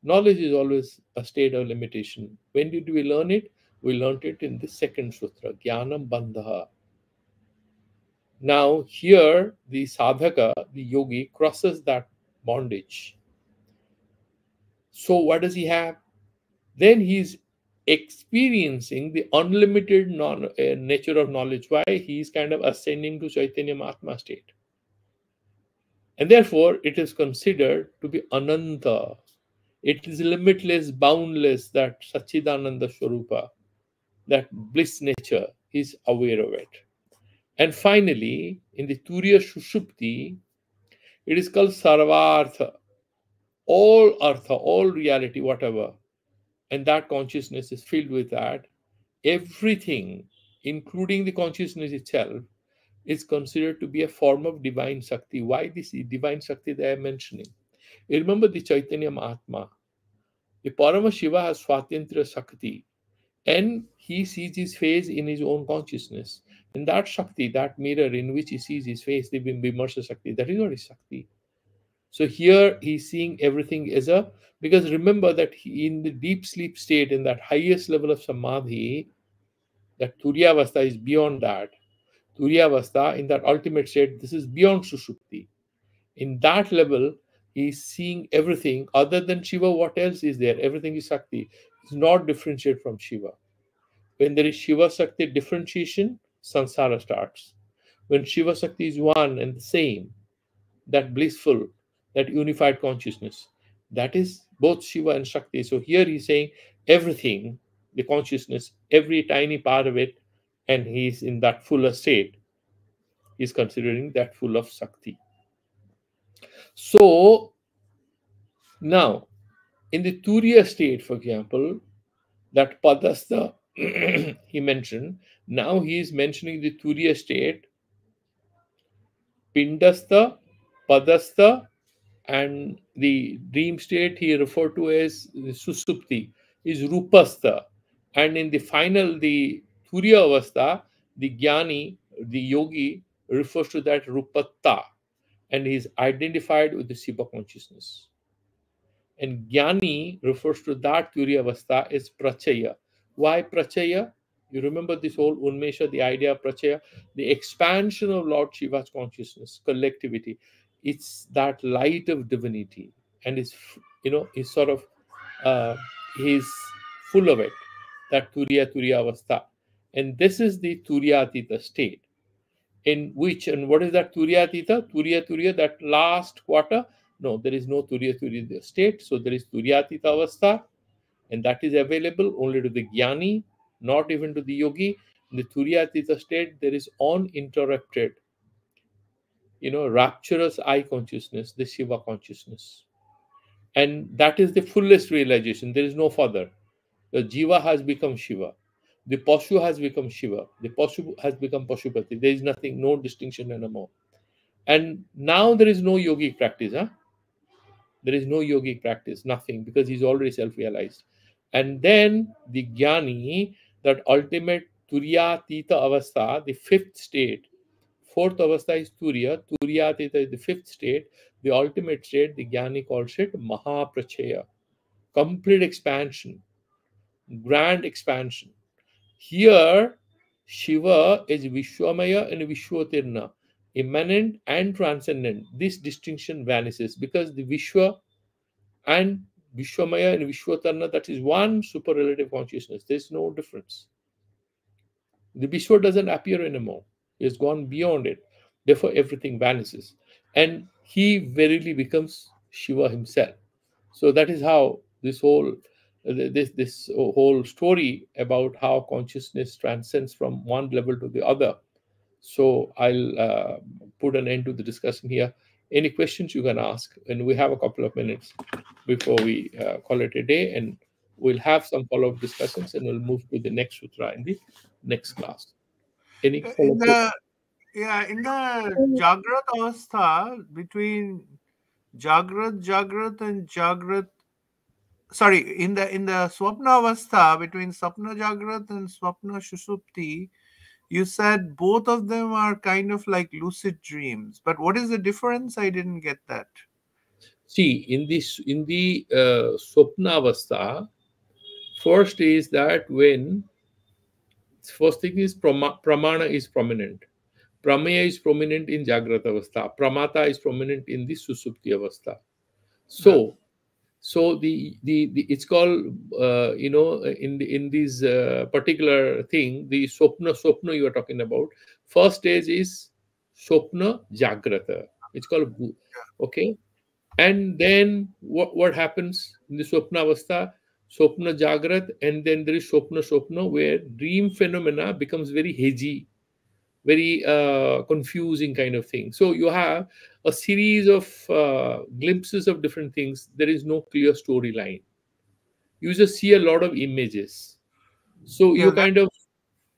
knowledge is always a state of limitation. When did we learn it? We learned it in the second sutra, Jnanam Bandha. Now, here the sadhaka, the yogi, crosses that bondage. So, what does he have? Then he's experiencing the unlimited nature of knowledge. Why? He's kind of ascending to Chaitanya Mahatma state. And therefore, it is considered to be Ananta. It is limitless, boundless, that Sachidananda Swarupa, that bliss nature, is aware of it. And finally, in the Turiya Sushupti, it is called Sarvartha, all artha, all reality, whatever. And that consciousness is filled with that. Everything, including the consciousness itself, is considered to be a form of divine Shakti. Why this divine Shakti they are mentioning? You remember the Chaitanya Mahatma. The Parama Shiva has Swatantra Shakti, and he sees his face in his own consciousness. And that Shakti, that mirror in which he sees his face, the Vimarsha Shakti, that is not his Shakti. So here he's seeing everything as a, because remember that in the deep sleep state, in that highest level of Samadhi, that Turyavastha is beyond that. Turyavastha, in that ultimate state, this is beyond Sushupti. In that level, he is seeing everything other than Shiva. What else is there? Everything is Shakti. It's not differentiated from Shiva. When there is Shiva Shakti differentiation, samsara starts. When Shiva Shakti is one and the same, that blissful, that unified consciousness, that is both Shiva and Shakti. So here he's saying everything, the consciousness, every tiny part of it, and he's in that fuller state. He's considering that full of Shakti. So now, in the Turiya state, for example, that Padastha he mentioned, now he is mentioning the Turiya state, Pindastha, Padastha, and the dream state he referred to as the Susupti is Rupastha. And in the final, the Turiya Avastha, the Jnani, the yogi, refers to that Rupatta, and he is identified with the Shiva consciousness. And Jnani refers to that Turiya Avastha as Prachaya. Why Prachaya? You remember this whole Unmesha, the idea of Prachaya, the expansion of Lord Shiva's consciousness, collectivity. It's that light of divinity, and is sort of uh, he's full of it. That Turiya Avastha, and this is the Turyatita state in which, and what is that Turyatita? Turiya, that last quarter. No, there is no Turiya state. So there is Turyatita Avastha, and that is available only to the Jnani, not even to the Yogi. In the Turyatita state, there is uninterrupted, rapturous I consciousness, the Shiva consciousness. And that is the fullest realization. There is no further. The Jiva has become Shiva. The Pashu has become Shiva. The Pashu has become Pashupati. There is nothing, no distinction anymore. And now there is no yogic practice. There is no yogic practice, nothing, because he's already self-realized. And then the Jnani, that ultimate Turyatita Avastha, the fifth state. Fourth Avastha is Turyatita is the fifth state. The ultimate state, the Jnani calls it Mahaprachaya. Complete expansion, grand expansion. Here, Shiva is Vishwamaya and Vishwatirna, immanent and transcendent. This distinction vanishes because the Vishwa and Vishwamaya and Vishwatarna, that is one superrelative consciousness. There's no difference. The Vishwa doesn't appear anymore. He has gone beyond it. Therefore, everything vanishes. And he verily becomes Shiva himself. So that is how this whole story about how consciousness transcends from one level to the other. So I'll put an end to the discussion here. Any questions you can ask, and we have a couple of minutes before we call it a day, and we'll have some follow-up discussions, and we'll move to the next sutra in the next class. Any In follow-up? in the Jagrat Avastha, between Jagrat and Jagrat, sorry, in the Swapna Avastha, between Sapna Jagrat and Swapna Shushupti, you said both of them are kind of like lucid dreams. But what is the difference? I didn't get that. See, in the Swapna Avastha, first is that when first thing is pramana is prominent. Pramaya is prominent in Jagrata Avastha. Pramata is prominent in the Susupti Avastha. Yeah. So the it's called in this particular thing, the Swapna you are talking about. First stage is Swapna Jagrata. It's called okay. And then what happens in the Swapna Avastha? Swapna Jagrat, and then there is Swapna where dream phenomena becomes very hazy, very confusing kind of thing. So you have a series of glimpses of different things. There is no clear storyline. You just see a lot of images. So Yeah, you kind of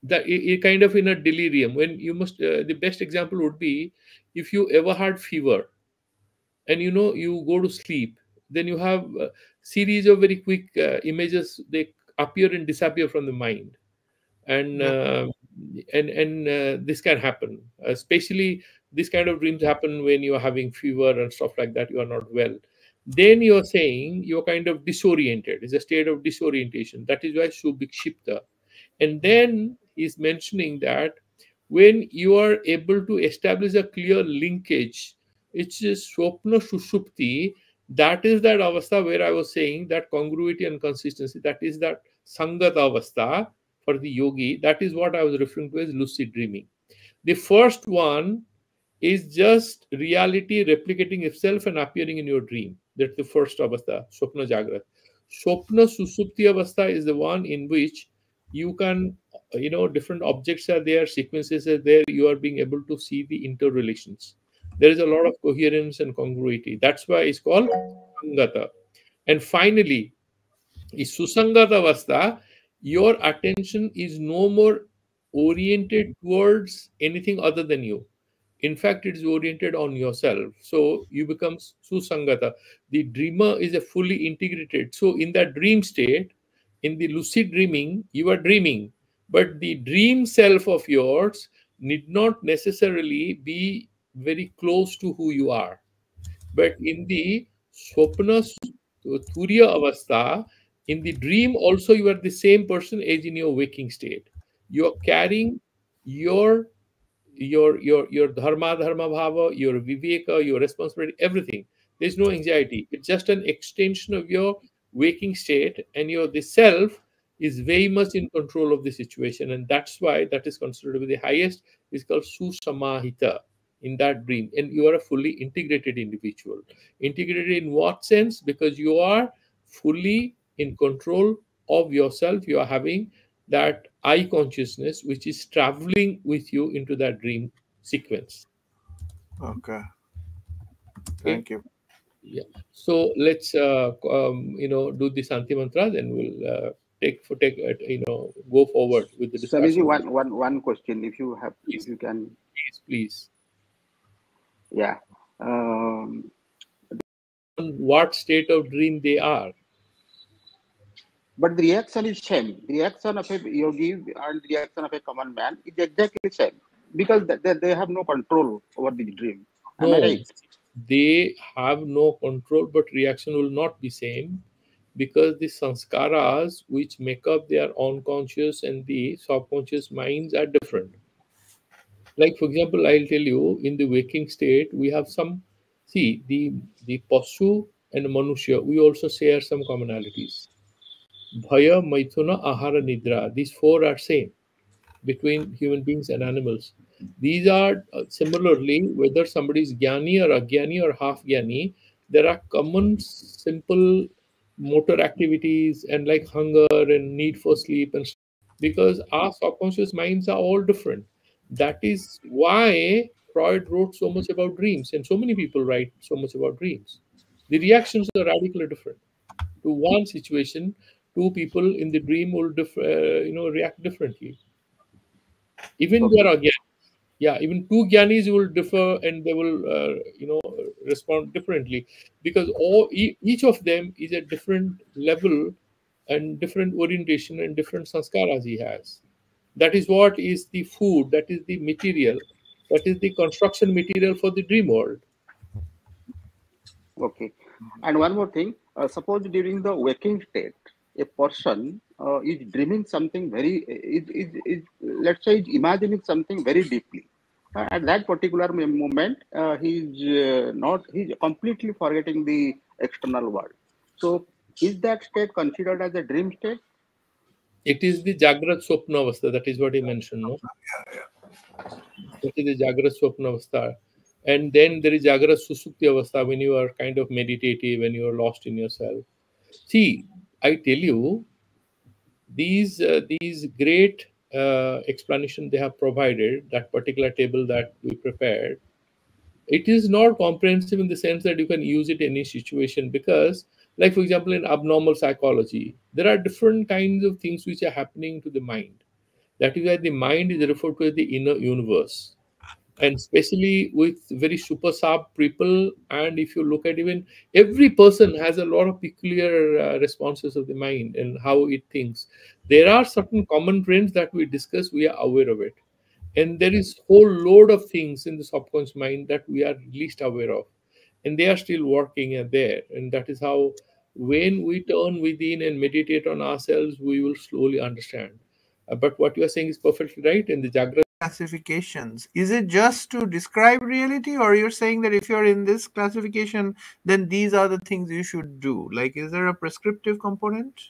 that you kind of in a delirium. When you must the best example would be if you ever had fever and you go to sleep, then you have a series of very quick images. They appear and disappear from the mind, and yeah, this can happen, especially this kind of dreams happen when you are having fever and stuff like that, you are not well. Then you're saying you're kind of disoriented. It's a state of disorientation. That is why Subhikshipta. And then he's mentioning that when you are able to establish a clear linkage, it's a Swapna Sushupti. That is that avastha where I was saying that congruity and consistency. That is that Sangata avastha for the yogi. That is what I was referring to as lucid dreaming. The first one is just reality replicating itself and appearing in your dream. That's the first avastha, Swapna Jagrat. Swapna Susupti avastha is the one in which you can, different objects are there, sequences are there, you are being able to see the interrelations. There is a lot of coherence and congruity. That's why it's called Sangata. And finally, is Susangata avastha, your attention is no more oriented towards anything other than you. In fact, it is oriented on yourself. So you become Susangata. The dreamer is a fully integrated. So in that dream state, in the lucid dreaming, you are dreaming, but the dream self of yours need not necessarily be very close to who you are. But in the Swapna So Turiya Avastha, in the dream also you are the same person as in your waking state. You are carrying your your dharma bhava, your viveka, your responsibility, everything. There's no anxiety. It's just an extension of your waking state, and your the self is very much in control of the situation, and that's why that is considered to be the highest. Is called susamahita in that dream, and you are a fully integrated individual. Integrated in what sense? Because you are fully in control of yourself. You are having that I consciousness which is traveling with you into that dream sequence. Okay. Okay. Thank you. Yeah. So let's do the Santi mantras, and we'll go forward with the Swamiji, discussion of this. one question, if you have, if Please, you can, please. yeah. Um, On what state of dream they are. but the reaction is same. The reaction of a yogi and the reaction of a common man is exactly same because they have no control over the dream. Am I No, right? they have no control, but reaction will not be same because the sanskaras which make up their unconscious and the subconscious minds are different. Like for example, I'll tell you in the waking state we have some. See the Pasu and Manusya, we also share some commonalities. Bhaya, Maithuna, Ahara, Nidra. These four are same between human beings and animals. These are similarly, whether somebody is Jnani or Agyani or half Jnani, there are common simple motor activities and like hunger and need for sleep, and because our subconscious minds are all different. That is why Freud wrote so much about dreams, and so many people write so much about dreams. The reactions are radically different to one situation. Two people in the dream will react differently. Even there Okay. are yeah, even two Gyanis will differ, and they will respond differently because each of them is a different level and different orientation and different sanskaras he has. That is what is the food, that is the material, that is the construction material for the dream world. Okay. And one more thing, suppose during the waking state, a person is dreaming something very, let's say, is imagining something very deeply. At that particular moment, he's completely forgetting the external world. So, is that state considered as a dream state? It is the Jagrat Swapna Avastha, that is what he mentioned, no? It is the Jagrat Swapna Avastha. And then there is Jagrat Susupti Avastha when you are kind of meditative, when you are lost in yourself. See, I tell you, these great explanation they have provided, that particular table that we prepared, it is not comprehensive in the sense that you can use it in any situation, because like for example in abnormal psychology there are different kinds of things which are happening to the mind. That is why the mind is referred to as the inner universe, and especially with very super sub people. And if you look at, even every person has a lot of peculiar responses of the mind and how it thinks. There are certain common trends that we discuss, we are aware of it, and there is whole load of things in the subconscious mind that we are least aware of, and they are still working and there. And that is how, when we turn within and meditate on ourselves, we will slowly understand. But what you are saying is perfectly right. In the Jagrata, Classifications. Is it just to describe reality, or you're saying that if you're in this classification, then these are the things you should do? Like, is there a prescriptive component?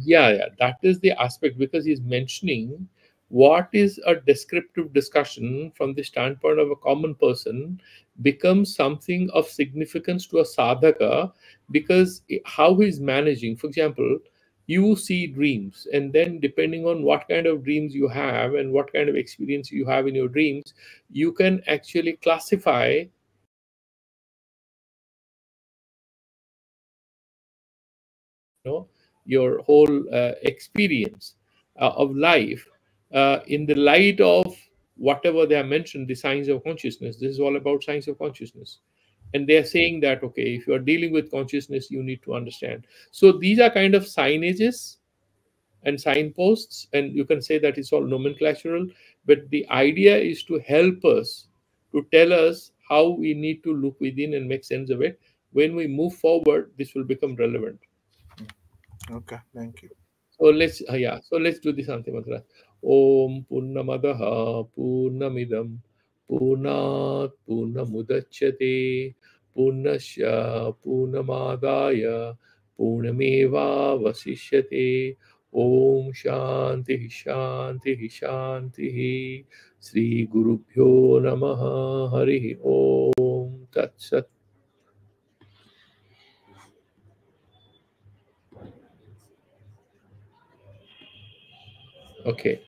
yeah, that is the aspect, because he's mentioning what is a descriptive discussion from the standpoint of a common person becomes something of significance to a sadhaka, because how he's managing. For example, you see dreams, and then depending on what kind of dreams you have and what kind of experience you have in your dreams, you can actually classify your whole experience of life in the light of whatever they have mentioned, the science of consciousness. This is all about science of consciousness, and they are saying that okay, if you are dealing with consciousness, you need to understand. So these are kind of signages and signposts, and you can say that it's all nomenclatural, but the idea is to help us, to tell us how we need to look within and make sense of it. When we move forward, this will become relevant. Okay, thank you. So let's do this Anti Mantra. Om Purnamadaha Purnamidam Purnat Purnamudachyate Purnasya Purnamadaya Purnameva Vasishyate. Om Shanti Shanti Shanti. Sri Gurubhyo Namaha Hari Om Tat Sat. Okay.